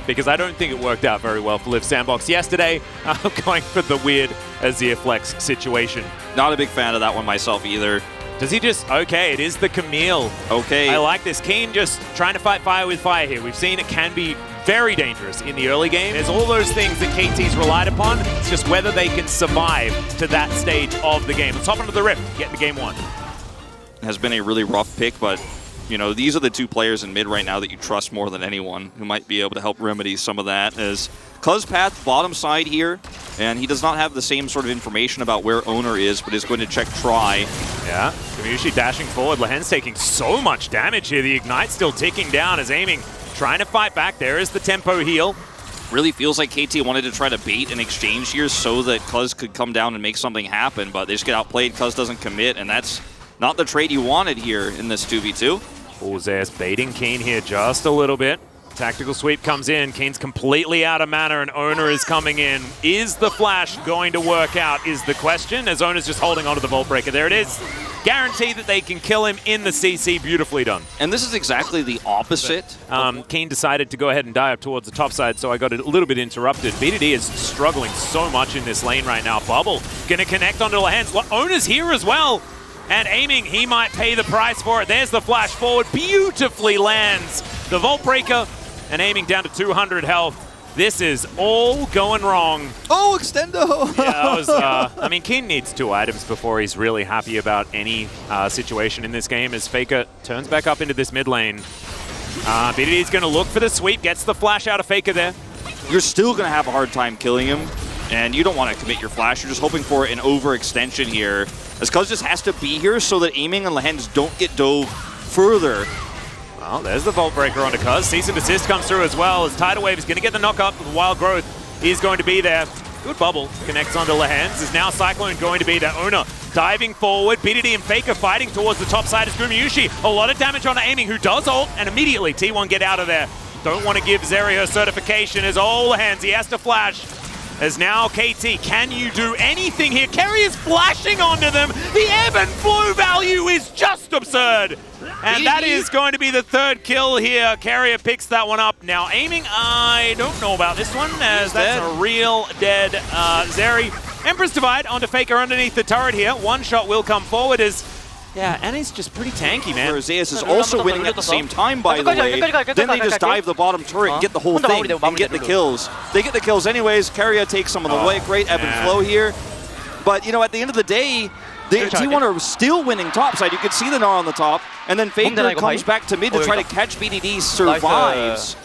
because I don't think it worked out very well for Liv Sandbox yesterday, going for the weird Azir Flex situation. Not a big fan of that one myself either. Does he just... Okay, it is the Camille. Okay. I like this. Keen just trying to fight fire with fire here. We've seen it can be very dangerous in the early game. There's all those things that KT's relied upon. It's just whether they can survive to that stage of the game. Let's hop into the Rift, get into game one. Has been a really rough pick, but you know, these are the two players in mid right now that you trust more than anyone who might be able to help remedy some of that. As Cuzpath bottom side here, and he does not have the same sort of information about where Owner is, but is going to check Try. Yeah, Kamushi dashing forward. Lehen's taking so much damage here. The Ignite still ticking down as Aiming trying to fight back. There is the tempo heal. Really feels like KT wanted to try to bait an exchange here so that Cuz could come down and make something happen, but they just get outplayed. Cuz doesn't commit, and that's not the trade you wanted here in this 2v2. Oh, Zeus baiting Keen here just a little bit. Tactical sweep comes in. Keen's completely out of mana and Owner is coming in. Is the flash going to work out is the question, as Owner's just holding onto the Vault Breaker. There it is. Guarantee that they can kill him in the CC. Beautifully done. And this is exactly the opposite. Keen decided to go ahead and dive towards the top side, so I got a little bit interrupted. BDD is struggling so much in this lane right now. Bubble gonna connect onto Lehen's. Owner's here as well. And Aiming, he might pay the price for it. There's the flash forward. Beautifully lands the Vault Breaker. And Aiming down to 200 health. This is all going wrong. Oh, Extendo! Yeah, that was, I mean, Keen needs 2 items before he's really happy about any situation in this game, as Faker turns back up into this mid lane. BDD's going to look for the sweep, gets the flash out of Faker there. You're still going to have a hard time killing him, and you don't want to commit your flash. You're just hoping for an overextension here, as Cuz just has to be here so that Aiming and Lehen's don't get dove further. Well, there's the Vault Breaker onto Cuz. Cease and desist comes through as well, as Tidal Wave is going to get the knock up. The Wild Growth is going to be there. Good bubble. Connects onto Lehen's. Is now Cyclone going to be there. Owner diving forward. BDD and Faker fighting towards the top side as Gumayushi. A lot of damage on Aiming, who does ult, and immediately T1 get out of there. Don't want to give Zeri her certification as Lehen's. He has to flash. As now KT, can you do anything here? Kerry is flashing onto them. The ebb and flow value is just absurd. And that is going to be the 3rd kill here. Carrier picks that one up. Now Aiming, I don't know about this one, as that's a real dead Zeri. Empress Divide onto Faker underneath the turret here. One shot will come forward as... Yeah, and he's just pretty tanky, man. Zeus is also winning at the same time, by the way. Then they just dive the bottom turret and get the whole thing and get the kills. They get the kills anyways. Carrier takes some of the way. Great ebb and flow here. But, you know, at the end of the day, the T1 are still winning topside. You can see the Gnar on the top. And then Faker comes back to mid to try to catch BDD, survives.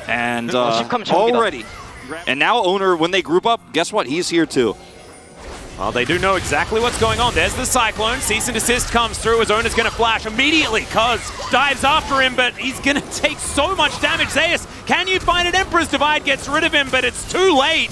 And already. And now Owner, when they group up, guess what? He's here too. Well, they do know exactly what's going on. There's the Cyclone. Cease and desist comes through as Owner's going to flash immediately. Cuz dives after him, but he's going to take so much damage. Zeus, can you find it? Emperor's Divide gets rid of him, but it's too late.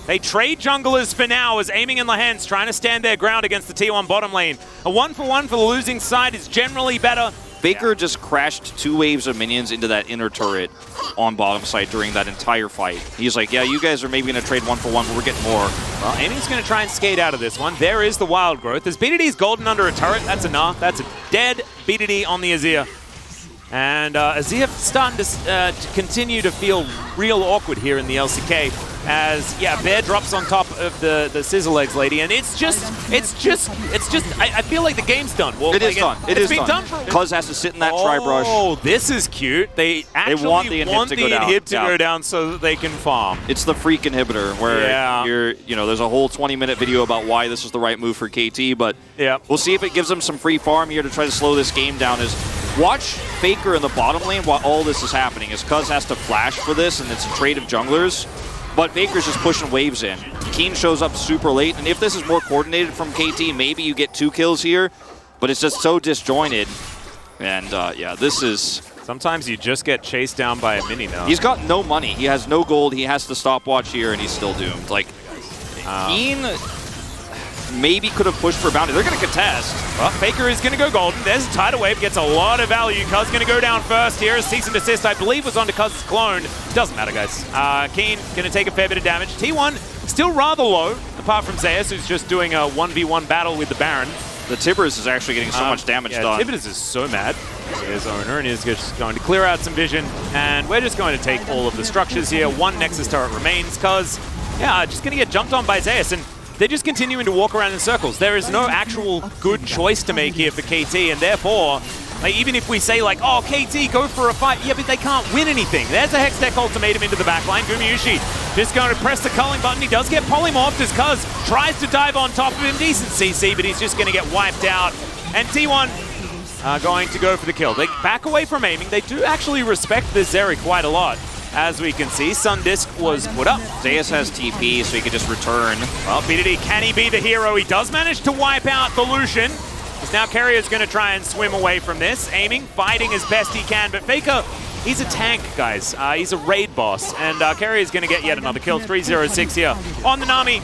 They trade junglers for now as Aiming and Lehen's trying to stand their ground against the T1 bottom lane. A 1-for-1 for the losing side is generally better. Faker just crashed 2 waves of minions into that inner turret on bottom side during that entire fight. He's like, yeah, you guys are maybe going to trade 1-for-1, but we're getting more. Well, Aiming's going to try and skate out of this one. There is the Wild Growth. There's BDD's golden under a turret. That's a Gnar. That's a dead BDD on the Azir. And Azir starting to continue to feel real awkward here in the LCK. As, yeah, Bear drops on top of the Scissor Legs lady, and it's just, I feel like the game's done. Well, it is done. It's been done. For Cuz has to sit in that Tri-Brush. Oh, this is cute. They actually want the inhib to go down so that they can farm. It's the freak inhibitor where there's a whole 20-minute video about why this is the right move for KT, but we'll see if it gives them some free farm here to try to slow this game down. Watch Faker in the bottom lane while all this is happening, as Cuz has to flash for this, and it's a trade of junglers. But Faker's just pushing waves in. Keen shows up super late, and if this is more coordinated from KT, maybe you get 2 kills here, but it's just so disjointed. And yeah, this is... Sometimes you just get chased down by a mini now. He's got no money. He has no gold. He has to stopwatch here, and he's still doomed. Like, Keen maybe could have pushed for a bounty. They're going to contest. Well, Faker is going to go golden. There's a Tidal Wave, gets a lot of value. Cuz going to go down first here. Cease and desist, I believe, was onto Cuz's clone. Doesn't matter, guys. Keen going to take a fair bit of damage. T1 still rather low, apart from Zeus, who's just doing a 1v1 battle with the Baron. The Tibbers is actually getting so much damage done. Tibbers is so mad. Here's Owner, and he's just going to clear out some vision, and we're just going to take all of the structures here. One Nexus turret remains, because, yeah, just going to get jumped on by Zeus, and they're just continuing to walk around in circles. There is no actual good choice to make here for KT, and therefore, like, even if we say, like, oh, KT, go for a fight, yeah, but they can't win anything. There's a Hex Deck ultimatum into the backline. Gumayusi just going to press the culling button. He does get polymorphed as Cuz tries to dive on top of him. Decent CC, but he's just going to get wiped out. And T1 are going to go for the kill. They back away from aiming. They do actually respect this Zeri quite a lot. As we can see, Sundisk was put up. Zeus has TP, so he could just return. Well, BDD, can he be the hero? He does manage to wipe out the Lucian. Now Carrier's going to try and swim away from this. Aiming, fighting as best he can, but Faker, he's a tank, guys. He's a raid boss, and Carrier's going to get yet another kill. 3-0-6 here on the Nami.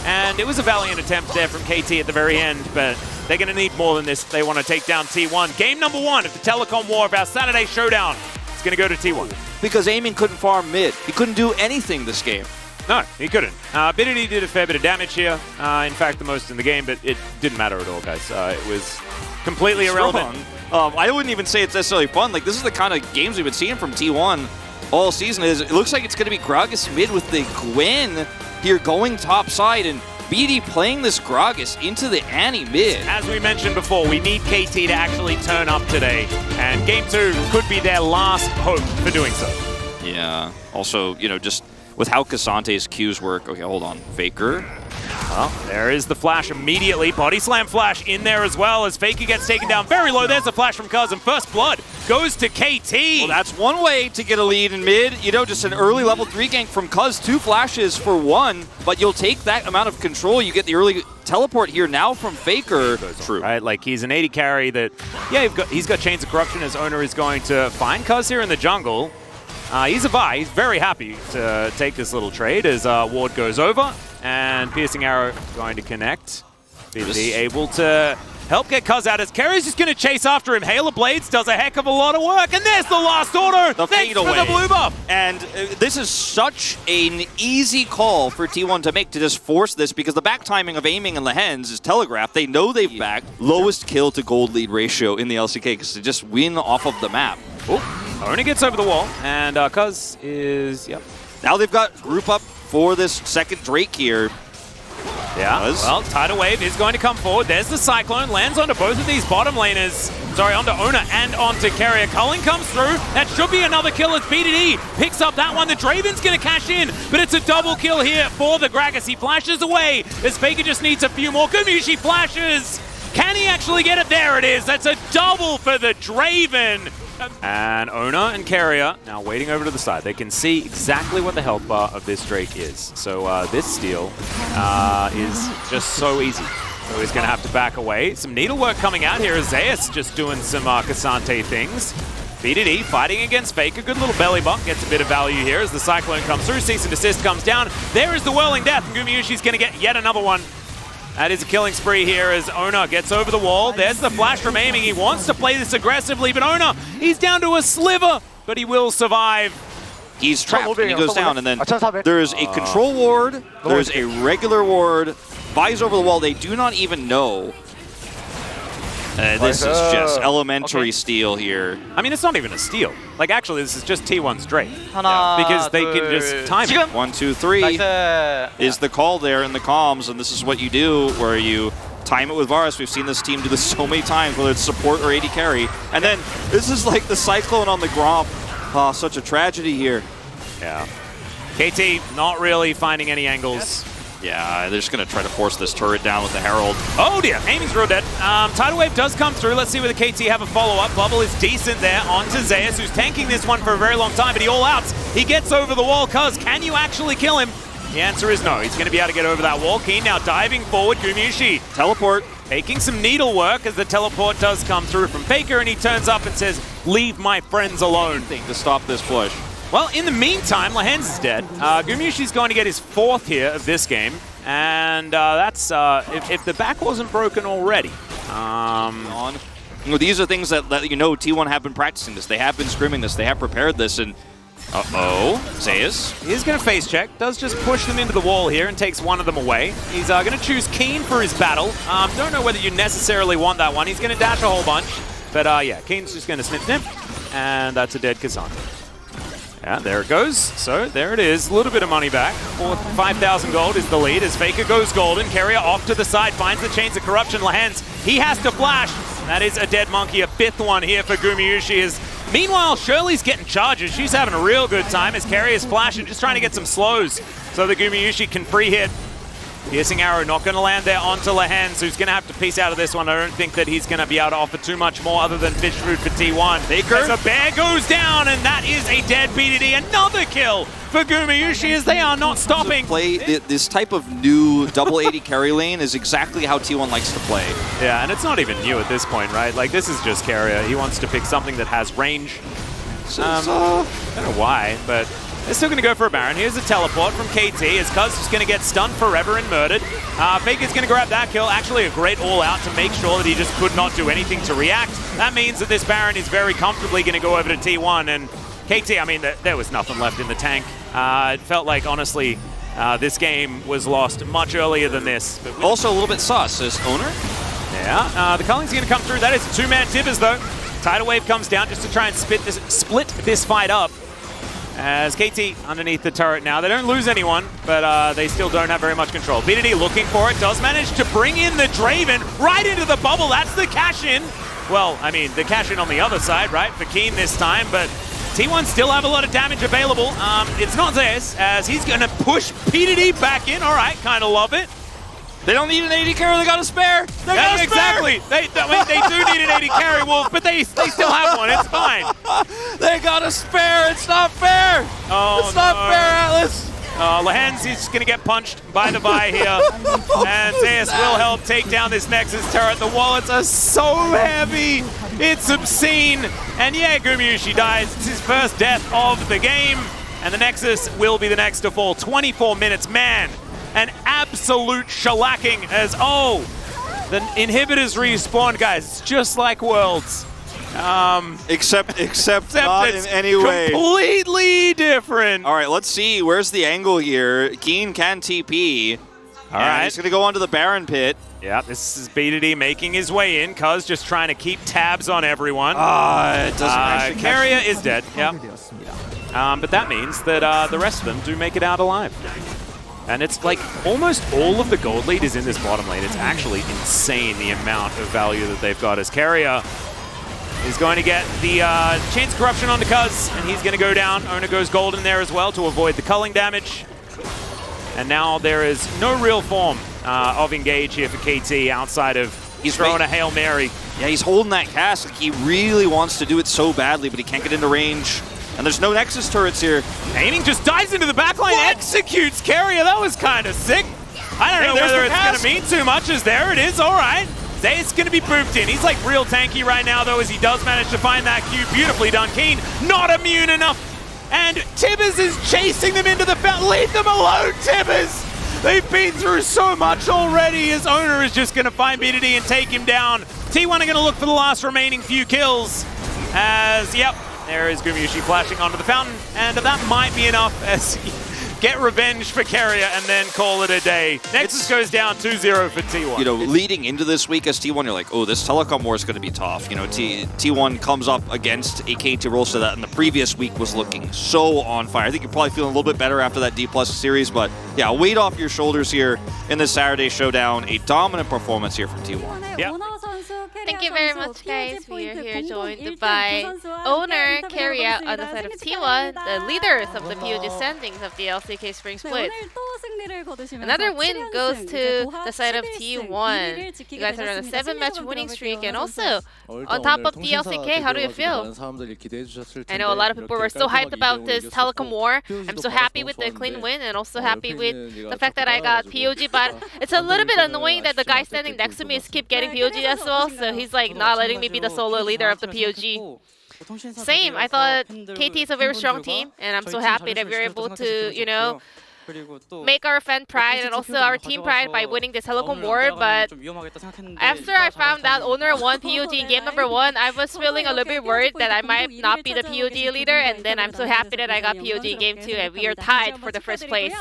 And it was a valiant attempt there from KT at the very end, but they're going to need more than this if they want to take down T1. Game number 1 of the Telecom War of our Saturday Showdown is going to go to T1. Because Aiming couldn't farm mid. He couldn't do anything this game. No, he couldn't. Bidity did a fair bit of damage here. In fact, the most in the game, but it didn't matter at all, guys. It was completely irrelevant. I wouldn't even say it's necessarily fun. Like, this is the kind of games we've been seeing from T1 all season. It looks like it's going to be Gragas mid with the Gwen here going top side, and BD playing this Gragas into the Annie mid. As we mentioned before, we need KT to actually turn up today, and Game 2 could be their last hope for doing so. Yeah. Also, you know, just with how Casante's Qs work. Okay, hold on. Faker. Well, there is the flash immediately. Body slam flash in there as well as Faker gets taken down very low. There's the flash from Cuz, and first blood goes to KT. Well, that's one way to get a lead in mid. You know, just an early level 3 gank from Cuz. 2 flashes for 1, but you'll take that amount of control. You get the early teleport here now from Faker. True. Right, like he's an 80 carry that, yeah, he's got Chains of Corruption. His owner is going to find Cuz here in the jungle. He's a buy. He's very happy to take this little trade as Ward goes over, and Piercing Arrow going to connect. BD able to help get Cuz out as Kerry's just going to chase after him. Hail of Blades does a heck of a lot of work, and there's the last order. Thanks for the blue buff. And this is such an easy call for T1 to make, to just force this, because the back timing of Aiming and Lehens is telegraphed. They know they've backed. Lowest kill to gold lead ratio in the LCK, because to just win off of the map. Only gets over the wall, and Cuz is, yep. Now they've got group up for this second Drake here. Yeah, well, Tidal Wave is going to come forward. There's the Cyclone, lands onto both of these bottom laners. Sorry, onto Owner and onto Carrier. Culling comes through. That should be another kill as BDD picks up that one. The Draven's going to cash in, but it's a double kill here for the Gragas. He flashes away as Faker just needs a few more. Gumayusi flashes. Can he actually get it? There it is. That's a double for the Draven. And Owner and Carrier now waiting over to the side. They can see exactly what the health bar of this Drake is. So this steal is just so easy. So he's going to have to back away. Some needlework coming out here. Zeus just doing some Cassante things. BDD fighting against Faker. Good little belly bump. Gets a bit of value here as the Cyclone comes through. Cease and desist comes down. There is the Whirling Death. And Gumayusi's going to get yet another one. That is a killing spree here as Owner gets over the wall. There's the flash from Aiming. He wants to play this aggressively, but Owner, he's down to a sliver, but he will survive. He's trapped and he goes down, and then there's a control ward, there's a regular ward, buys over the wall. They do not even know. This is just elementary steal here. I mean, it's not even a steal. Like, actually, this is just T1's Drake. Because they can just time it. 1, 2, 3 is the call there in the comms, and this is what you do, where you time it with Varus. We've seen this team do this so many times, whether it's support or AD carry. And then this is like the Cyclone on the Gromp. Oh, such a tragedy here. Yeah. KT not really finding any angles. Yeah, they're just going to try to force this turret down with the Herald. Oh dear, Aiming's real dead. Tidal Wave does come through. Let's see whether KT have a follow-up. Bubble is decent there onto Zeus, who's tanking this one for a very long time, but he all outs. He gets over the wall. Cuz, can you actually kill him? The answer is no. He's going to be able to get over that wall. Keen now diving forward. Gumayusi. Teleport. Taking some needlework as the teleport does come through from Faker, and he turns up and says, "Leave my friends alone." To stop this push. Well, in the meantime, Lehens is dead. Gumayushi's going to get his 4th here of this game. And that's, if the back wasn't broken already. You know, these are things that you know T1 have been practicing this. They have been scrimming this. They have prepared this. And Zeus. He's going to face check. Does just push them into the wall here and takes one of them away. He's going to choose Keen for his battle. Don't know whether you necessarily want that one. He's going to dash a whole bunch. But yeah, Keen's just going to snip, and that's a dead Cassandra. Yeah, there it goes. So there it is. A little bit of money back. 5,000 gold is the lead as Faker goes golden. Keria off to the side, finds the Chains of Corruption. Lahens, he has to flash. That is a dead monkey, a 5th one here for Gumayusi. Meanwhile, Shirley's getting charges. She's having a real good time as Keria's flashing, just trying to get some slows so that Gumayusi can free hit. Piercing arrow not going to land there onto Lahens, who's going to have to piece out of this one. I don't think that he's going to be able to offer too much more other than fish food for T1. Faker. As a bear goes down, and that is a dead BDD. Another kill for Gumayusi as they are not stopping. This type of new double 80 carry lane is exactly how T1 likes to play. Yeah, and it's not even new at this point, right? Like, this is just Keria. He wants to pick something that has range. I don't know why, but they're still going to go for a Baron. Here's a teleport from KT as Cuz is going to get stunned forever and murdered. Faker's going to grab that kill. Actually, a great all-out to make sure that he just could not do anything to react. That means that this Baron is very comfortably going to go over to T1. And KT, I mean, there was nothing left in the tank. It felt like, honestly, this game was lost much earlier than this. But also a little bit sus as owner. Yeah, the culling's going to come through. That is a 2-man Tibbers, though. Tidal Wave comes down just to try and split this fight up. As KT underneath the turret now. They don't lose anyone, but they still don't have very much control. BDD looking for it, does manage to bring in the Draven right into the bubble. That's the cash-in. Well, I mean, the cash-in on the other side, right, for Keen this time, but T1 still have a lot of damage available. It's not this, as he's going to push BDD back in. All right, kind of love it. They don't need an 80 carry, they got a spare! They got a spare! Exactly! They do need an 80 carry, Wolf, but they still have one, it's fine. They got a spare, it's not fair! Oh, it's not fair, Atlas! Lahens is going to get punched by the Vi here, and Zeus will help take down this Nexus turret. The wallets are so heavy, it's obscene. And yeah, Gumayusi dies, it's his first death of the game, and the Nexus will be the next to fall. 24 minutes, man! An absolute shellacking as, the inhibitors respawn, guys. It's just like Worlds. Except not in any way. Completely different. All right, let's see. Where's the angle here? Keen can TP. All right. He's going to go onto the Baron pit. Yeah, this is BDD making his way in. Cuz just trying to keep tabs on everyone. It doesn't actually Keria is dead, yeah. But that means that the rest of them do make it out alive. And it's like almost all of the gold lead is in this bottom lane. It's actually insane the amount of value that they've got as Keria is going to get the Chains of Corruption onto Cuz, and he's going to go down. Owner goes golden there as well to avoid the culling damage. And now there is no real form of engage here for KT outside of he's throwing a Hail Mary. Yeah, he's holding that cast. Like, he really wants to do it so badly, but he can't get into range. And there's no Nexus turrets here. Aiming just dives into the backline, executes Keria. That was kind of sick. I don't know whether it's going to mean too much, as there it is. All right. Zay's going to be booped in. He's like real tanky right now, though, as he does manage to find that Q. Beautifully done. Keen, not immune enough. And Tibbers is chasing them into the fountain. Leave them alone, Tibbers. They've been through so much already. His owner is just going to find BDD and take him down. T1 are going to look for the last remaining few kills. As, yep. There is Gumayusi flashing onto the fountain, and that might be enough as get revenge for Keria and then call it a day. Nexus goes down 2-0 for T1. You know, leading into this week as T1, you're like, oh, this telecom war is going to be tough. You know, T1 comes up against a KT roster that in the previous week was looking so on fire. I think you're probably feeling a little bit better after that D+ series, but yeah, weight off your shoulders here in this Saturday showdown. A dominant performance here from T1. Yeah. Thank you very much, guys. We are here joined by owner Keria on the side of T1, the leaders of the POG standings of the LCK Spring Split. Another win goes to the side of T1. You guys are on a 7-match winning streak, and also on top of the LCK, how do you feel? I know a lot of people were so hyped about this telecom war. I'm so happy with the clean win, and also happy with the fact that I got POG, but it's a little bit annoying that the guy standing next to me is keep getting POG as well, so he's like not letting me be the solo leader of the POG. Same, I thought KT is a very strong team, and I'm so happy that we're able to, you know, make our fan pride and also our team pride by winning this telecom war. But after I found out owner won POG in game number 1, I was feeling a little bit worried that I might not be the POG leader, and then I'm so happy that I got POG in game 2 and we are tied for the first place.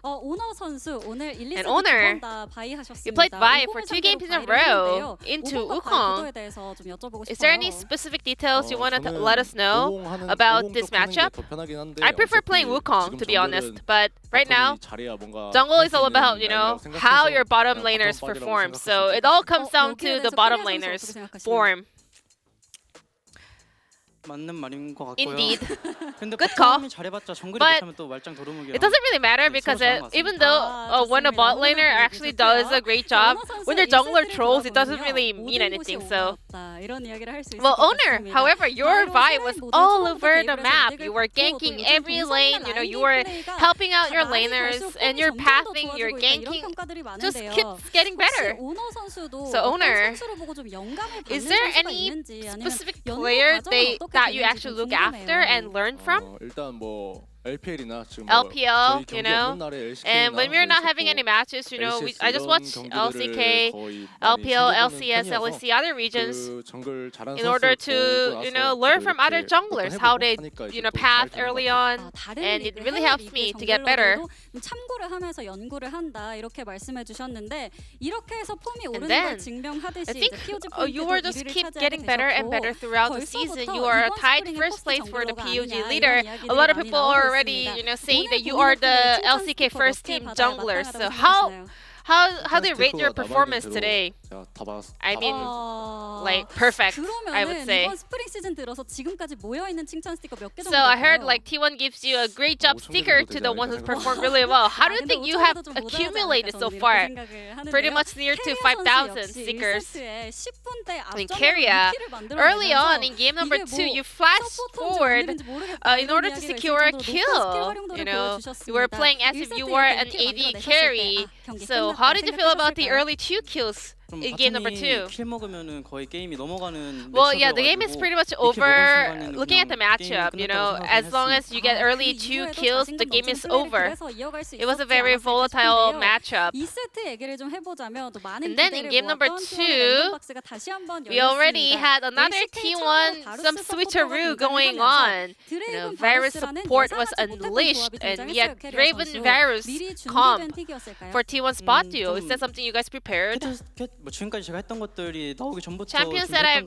And Owner, you played Vi for 2 games in a row into Wukong. Is there any specific details you want to let us know about this matchup? I prefer playing Wukong, to be honest, but right now, jungle is all about, you know, how your bottom laners perform. So it all comes down to the bottom laners' form. Indeed. Good call. But it doesn't really matter because even though when a bot laner actually does a great job, when your jungler trolls, it doesn't really mean anything. So, well, Owner, however, your Vi was all over the map. You were ganking every lane. You know, you were helping out your laners, and your pathing, your ganking just keeps getting better. So, Owner, is there any specific player that you actually look after and learn from? LPL, you know, and when we're not having any matches, you know, I just watch LCK, LPL, LCS, LEC, other regions in order to, you know, learn from other junglers how they, you know, path early on, and it really helps me to get better. And then, I think you will just keep getting better and better throughout the season. You are tied first place for the PUG leader. A lot of people are already, you know, saying that you are the LCK first team jungler. So how they rate your performance today? I mean, like perfect, I would say. So I heard like T1 gives you a great job sticker to the one who's performed really well. How do you think you have accumulated so far? Pretty much near to 5,000 stickers. In Keria, early on in game number 2, you flashed forward in order to secure a kill. You know, you were playing as if you were an AD carry. So how did you feel about the early 2 kills in game number 2? Well, yeah, the game is pretty much over. Looking at the matchup, you know, as long as you get early 2 kills, the game is over. It was a very volatile matchup. And then in game number 2, we already had another T1, some switcheroo going on. You know, Varus support was unleashed, and we had Draven Varus comp for T1 spot duo. Is that something you guys prepared? Champions that I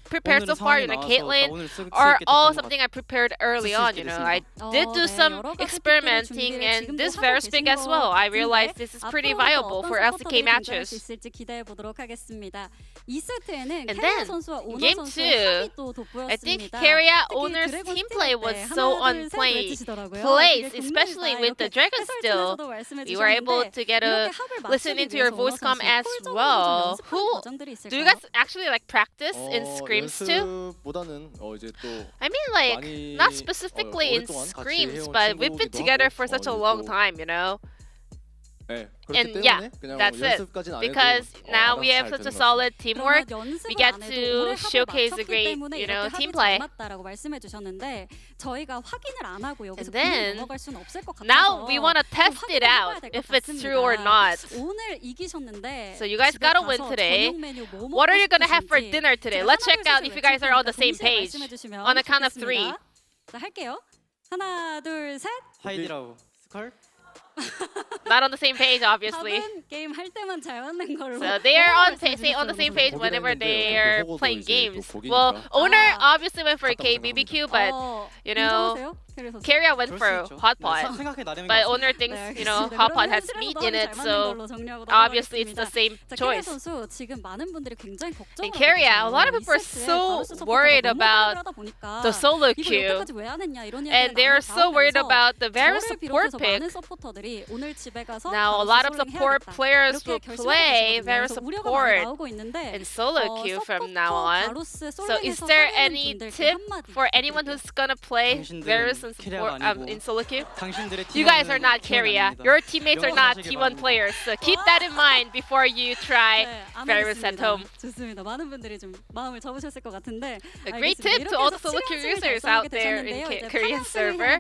prepared so far, you know, Caitlyn, are all something I prepared early on. You know, I did do some experimenting, and this Varus pick as well. I realized this is pretty viable for LCK matches. And then, game 2, I think Keria Owner's team play was so on place, especially with the Dragon still. We were able to get a listen into your voice comm as well. Do you guys actually like practice in screams too? I mean, like, not specifically in screams, but we've been together for such a long time, you know? And yeah, that's it. Because now we have such a solid teamwork, we get to showcase a great, you know, team play. And then, now we want to test it out, if it's true or not. So you guys gotta win today. What are you gonna have for dinner today? Let's check out if you guys are on the same page. On the count of 3. Not on the same page, obviously. So they are on the same page whenever they are playing games. Well, Owner obviously went for a KBBQ, but you know, Keria went for Hot Pot. But Owner thinks, you know, Hot Pot has meat in it, so obviously it's the same choice. In Keria, a lot of people are so worried about the solo queue, and they're so worried about the Varus support pick. Now, a lot of support players will play Varus support in solo queue from now on. So is there any tip for anyone who's gonna play Varus in solo queue? You guys are not Keria. Your teammates are not T1 players. So keep that in mind before you try Varus at home. A great tip to all the solo queue users out there in Korean server.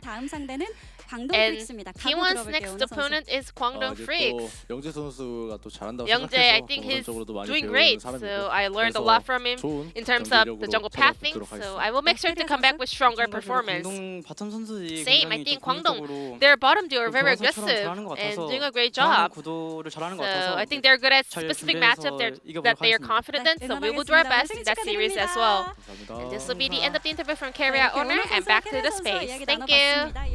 And T1's next opponent is Kwangdong Freaks. 영재 선수가 또 잘한다고 Youngjae, I 생각해서 think he's 전적으로도 많이 doing 배우는 great. 사람이고 So I learned a 그래서 lot from him 좋은 in terms of the 경기력으로 jungle pathing. 찾아뵙도록 So 하겠습니다. I will make sure to come back with stronger performance. 바텀 선수들이 Same, I 굉장히 think 좀 Kwangdong, 공격적으로 their bottom duo are very 좋아서처럼 aggressive 잘하는 것 and 같아서 doing a great 잘하는 job. 구도를 잘하는 것 So 같아서 I think they're good at 잘 specific 준비해서 matchup 이겨보도록 that they are 하겠습니다. confident in. So we will do our best in that series as well. And this will be the end of the interview from Carrier Owner and back to the space. Thank you.